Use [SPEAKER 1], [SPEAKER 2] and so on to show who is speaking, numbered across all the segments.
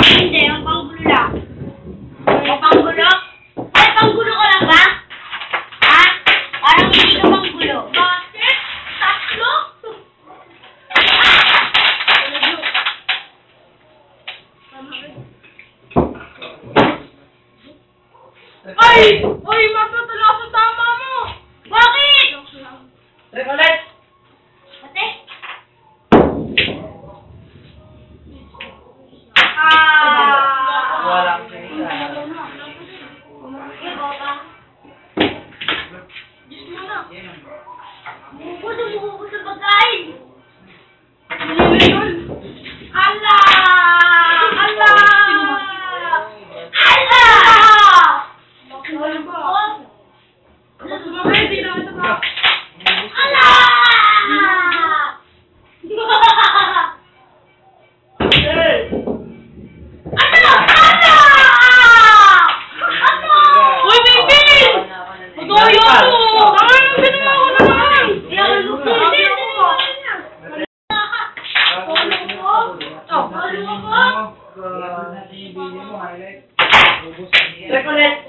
[SPEAKER 1] Hindi, ang panggulo lang. Ang panggulo? Ay, panggulo ka lang ba? Ha? Parang hindi ka panggulo. Bakit? Tatlo?
[SPEAKER 2] Ay! Uy, matutulog sa tama mo!
[SPEAKER 1] Bakit?
[SPEAKER 3] Recollect!
[SPEAKER 1] Ate?
[SPEAKER 3] Walang salita.
[SPEAKER 1] Ikaw ba?
[SPEAKER 2] Diyos mo na.
[SPEAKER 1] Bumuko sa pagkain.
[SPEAKER 2] Hindi yun.
[SPEAKER 1] Ala! Ala! Ala!
[SPEAKER 2] Ano ba? Sumabay, di na ito ba?
[SPEAKER 1] Ala! Ano? Ano? Ano?
[SPEAKER 2] Uy, baby! Mag-ayaw mo! Ay, hindi mo ako naman!
[SPEAKER 3] Recollect!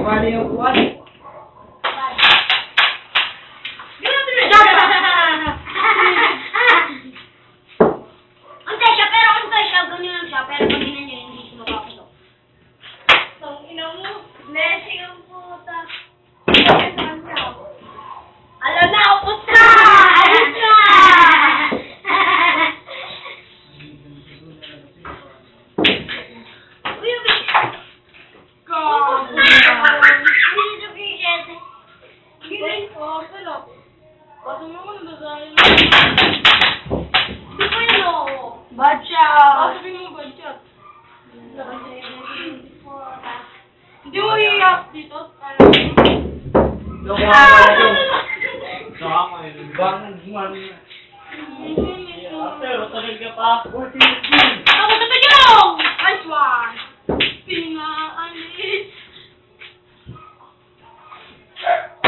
[SPEAKER 3] Bali yung kuwan.
[SPEAKER 1] Antay siya, pero antay siya. Ganyan lang siya, pero pag ina niya, hindi siya mapapasok. Tang ina mo. Blessing ang puta. Alam na, upos na! Alis na! Uy, upos na! Hindi ito kishet. Giling.
[SPEAKER 2] Oh, salap. Paso mo mo na dahil.
[SPEAKER 1] Di ko yun ako.
[SPEAKER 2] Bad shot. Sabihin mo bad shot. Hindi mo iiyak dito.
[SPEAKER 3] Pero tagal ka pa.
[SPEAKER 1] Ako sa panyong!
[SPEAKER 2] Nice one. Pinaalis.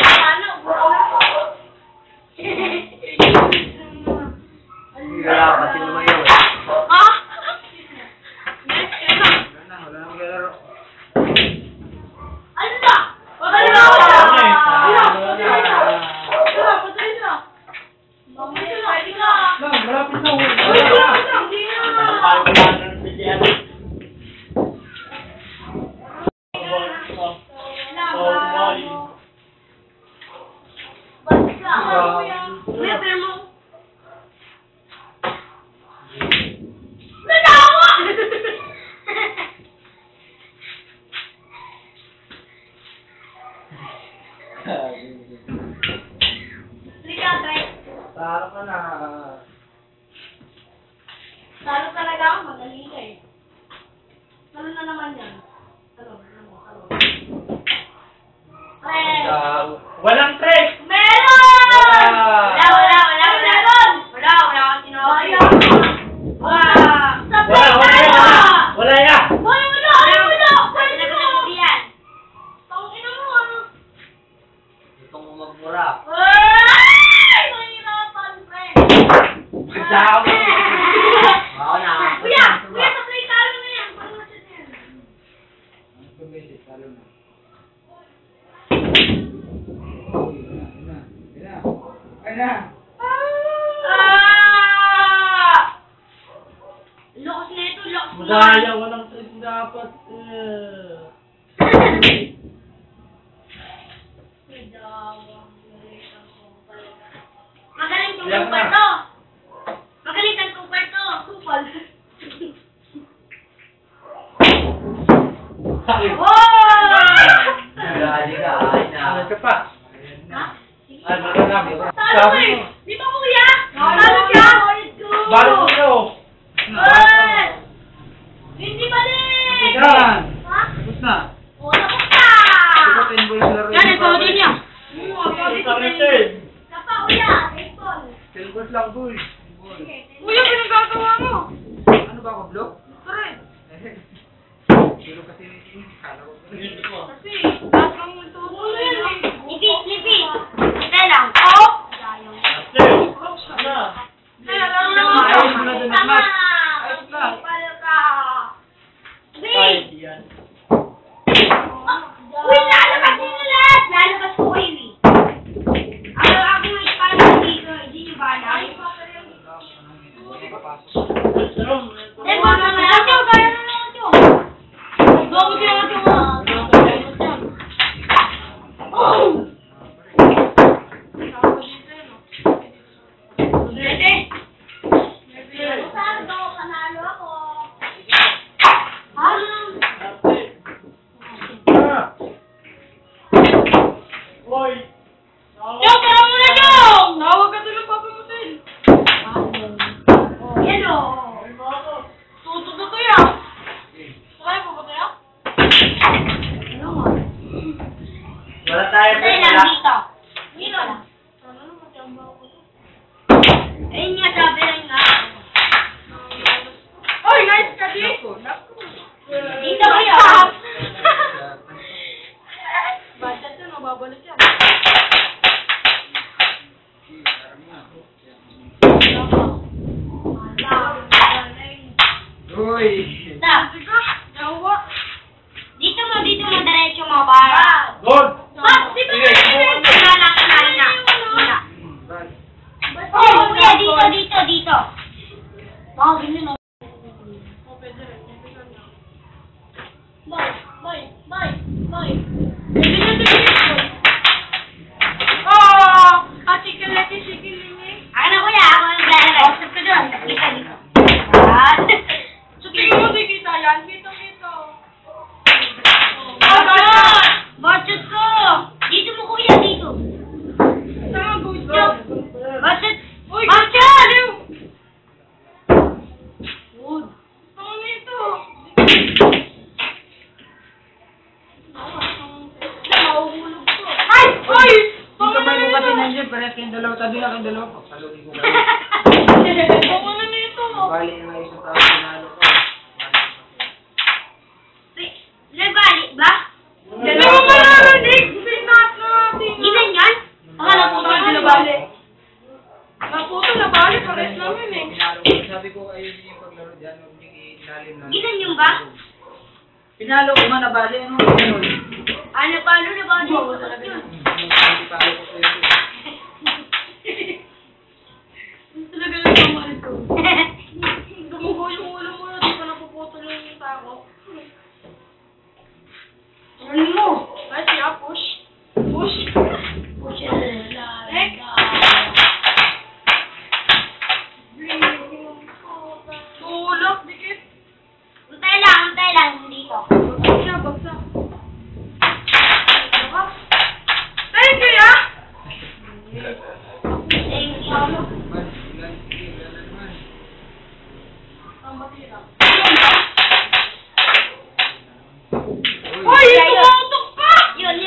[SPEAKER 1] Ano?
[SPEAKER 3] Wala pa sila mayo.
[SPEAKER 1] Ah?
[SPEAKER 3] Wala nang galaro.
[SPEAKER 1] Ano na?
[SPEAKER 2] Patay na! Patay na!
[SPEAKER 1] Pwede ka.
[SPEAKER 3] Malapit na.
[SPEAKER 2] Hindi na!
[SPEAKER 1] Basta ka. Kuya, pero mo. Natawa! Liga, try.
[SPEAKER 3] Taro ka na.
[SPEAKER 1] Talo talaga ako, madali ka eh. Ano na naman yan? Ano?
[SPEAKER 3] Walang tres!
[SPEAKER 1] Meron! Wala kang sinabi.
[SPEAKER 3] Wala ya!
[SPEAKER 1] Hoy, wala! Pwede mo! Tangina mo, ano?
[SPEAKER 3] Gusto mo magmura.
[SPEAKER 1] Ay! Mahirapan, friend.
[SPEAKER 3] Magdao mo! Oo na.
[SPEAKER 1] Kuya, sablay talo na yan. Paano na siya yan?
[SPEAKER 3] Ay na!
[SPEAKER 1] Lakas na ito, lakas na.
[SPEAKER 3] Madaya, walang tres dapat.
[SPEAKER 1] Magaling tong kupal to. Magaling tong kupal to. Kupal.
[SPEAKER 3] Grabe ka, ay na. Ano ka pa?
[SPEAKER 1] Ha?
[SPEAKER 3] Ay, magkakabi.
[SPEAKER 1] Talo eh! Di ba kuya? Talo siya!
[SPEAKER 3] Balo Hugot lang, boy.
[SPEAKER 2] Kuya, pinagagawa mo.
[SPEAKER 3] Ano ba ako, block?
[SPEAKER 2] Tara.
[SPEAKER 3] Sino kasi ni kala ko.
[SPEAKER 2] Kasi, lahat ng magtutuloy lang.
[SPEAKER 1] Lipi. Ito lang. Oh!
[SPEAKER 2] Kaya lang naman.
[SPEAKER 3] Ayos mo na doon,
[SPEAKER 1] Tama!
[SPEAKER 3] Max. Ayos lang.
[SPEAKER 1] Palo ka!
[SPEAKER 3] Ay,
[SPEAKER 1] Wait!
[SPEAKER 3] yan.
[SPEAKER 1] Uy, lalabas nyo lahat! Lalabas ko kayo eh. Ako may palo dito. Hindi nyo ba alam? Eh, baka na lang ito. Kaya na lang ito.
[SPEAKER 2] Bago siya ito mo.
[SPEAKER 1] Dede! Saan daw? Panalo ako. Ha?
[SPEAKER 2] Chong, tara muna, Chong! Nawag ka doon ng papa mo, Tel.
[SPEAKER 1] Yan o.
[SPEAKER 2] Tutog na kaya. Sakay po ba kaya?
[SPEAKER 1] Ano nga?
[SPEAKER 3] Wala tayo,
[SPEAKER 1] Patay
[SPEAKER 3] wala.
[SPEAKER 1] lang dito. Dito lang.
[SPEAKER 2] Sana naman, tiyamba ako to.
[SPEAKER 1] Ayun nga, sabi lang nga.
[SPEAKER 2] Oy, nice ka, di.
[SPEAKER 1] Dito kayo.
[SPEAKER 2] Budget yan, mababalik yan.
[SPEAKER 3] Uy.
[SPEAKER 1] Stop.
[SPEAKER 2] Nawa.
[SPEAKER 1] Dito mo, diretso mo para.
[SPEAKER 3] Good.
[SPEAKER 1] Ah, di ba kanina na? Wala. Oh, kuya, dito. Oh, ganyan o.
[SPEAKER 2] O, pwede rin. Pwede rin. Boy. Oh, kasikalati, sikilingi.
[SPEAKER 1] Ano kuya, ako naglalagay. Stop ka doon. Kita dito. Ah.
[SPEAKER 2] Tingin mo, di kita yan. Kita.
[SPEAKER 1] Bacot ko! Dito mo kuya, dito.
[SPEAKER 2] Saan ang gusto?
[SPEAKER 1] Bacot!
[SPEAKER 2] Uy,
[SPEAKER 1] Bacot!
[SPEAKER 2] Wood. Ano nito? Mahuhulog ko.
[SPEAKER 1] Ay!
[SPEAKER 2] Uy!
[SPEAKER 3] Yung kamay mo kasi nandiyan, parehas kayong dalawa. Tabi na kayong dalawa. Pagsalunin ko kayo.
[SPEAKER 2] Ano na nito?
[SPEAKER 3] Bali na nga isang tao pinalo ko.
[SPEAKER 1] Nabalik ba?
[SPEAKER 2] Hindi mo mararanig! Pinat natin!
[SPEAKER 1] Ginan yan? Akala ko ba
[SPEAKER 2] nabali? Naputo, nabali. Pares namin eh.
[SPEAKER 3] Pinalo ko. Sabi ko ayun yung paglaro dyan. Huwag niyong ilalim lang.
[SPEAKER 1] Ginan yung ba?
[SPEAKER 3] Pinalo ko man nabali. Ano? Ganun.
[SPEAKER 1] Ano pa? Ano na ba? Yun.
[SPEAKER 3] Hindi pa ako ko yun.
[SPEAKER 2] Talaga lang naman ito. Gumuho yung ulo mo. Di pa napuputol yung tako.
[SPEAKER 1] Ano mo?
[SPEAKER 2] Ay, siya, push. Push. Next. Tulak, dikit.
[SPEAKER 1] Untay lang. Dito.
[SPEAKER 2] Bagsak. Thank you, ya!
[SPEAKER 1] Thank you.
[SPEAKER 2] Ang batira.
[SPEAKER 1] Uy,
[SPEAKER 2] tumutok ka!
[SPEAKER 1] Yun.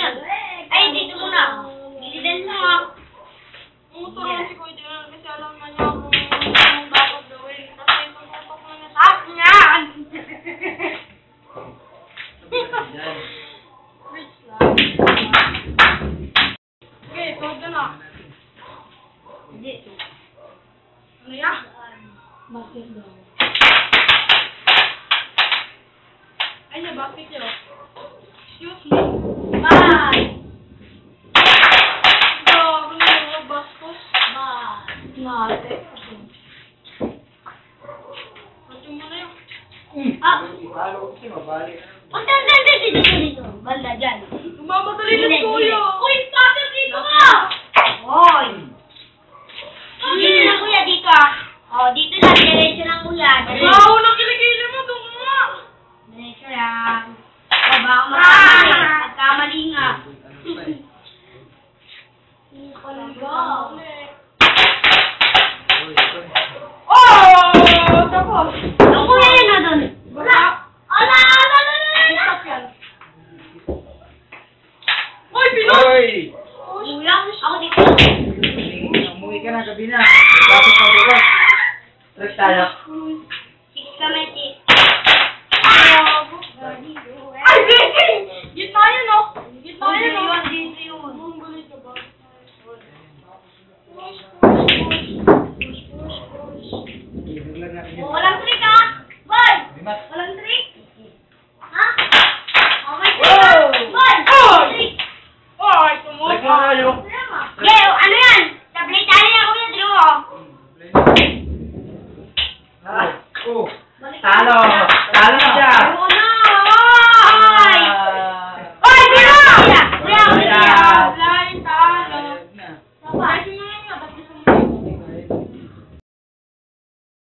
[SPEAKER 1] Ay, dito muna. Gilidan mo nga.
[SPEAKER 2] Tumuturuan si Kuya Jonah kasi alam na niya kung anong dapat gawin. Kasi tumutok na niya sa
[SPEAKER 1] Stop niyan!
[SPEAKER 2] Rich lang. Okay, tuwag ka na.
[SPEAKER 1] Hindi.
[SPEAKER 2] Ano ya? Ay, niya, bakit yun? Excuse me.
[SPEAKER 1] Bye!
[SPEAKER 2] Grabe na yung bastos.
[SPEAKER 1] Nate.
[SPEAKER 2] Pati mo na yun.
[SPEAKER 1] Ah!
[SPEAKER 3] Pinalo ko kasi mabali.
[SPEAKER 1] Dito. Banda dyan.
[SPEAKER 2] Umamadali na si Kuya.
[SPEAKER 1] Uy, pasok dito ka! Hoy! Dito na kuya, dito ah. Oh, dito lang. Diretso lang kuya.
[SPEAKER 2] Wow, nakiligili mo. Doon nga.
[SPEAKER 1] Diretso lang. O, baka magkamali. Magkamali nga.
[SPEAKER 2] Oh! Tapos.
[SPEAKER 1] Ang kuya yun na doon.
[SPEAKER 2] Wala.
[SPEAKER 1] Ala!
[SPEAKER 2] Stop yan. Uy, Pinoy!
[SPEAKER 3] Hoy!
[SPEAKER 1] Kuya, ako dito.
[SPEAKER 3] Search tayo.
[SPEAKER 1] 6 kami, 6.
[SPEAKER 2] Ay, gitna yun, no? Gitna yun, no?
[SPEAKER 1] Dito yun.
[SPEAKER 2] Ang galit ka ba?
[SPEAKER 1] Walang trick, ha? Boy!
[SPEAKER 3] Limat.
[SPEAKER 1] Walang trick? Ha? Okay,
[SPEAKER 3] Wow!
[SPEAKER 1] Boy!
[SPEAKER 2] Oh!
[SPEAKER 1] Trick!
[SPEAKER 2] Ay, tumo.
[SPEAKER 3] Check mo kayo.
[SPEAKER 1] Geo, ano yan? Tablet tayo na kuya, Drew, oh.
[SPEAKER 3] Ah, oh. Talo.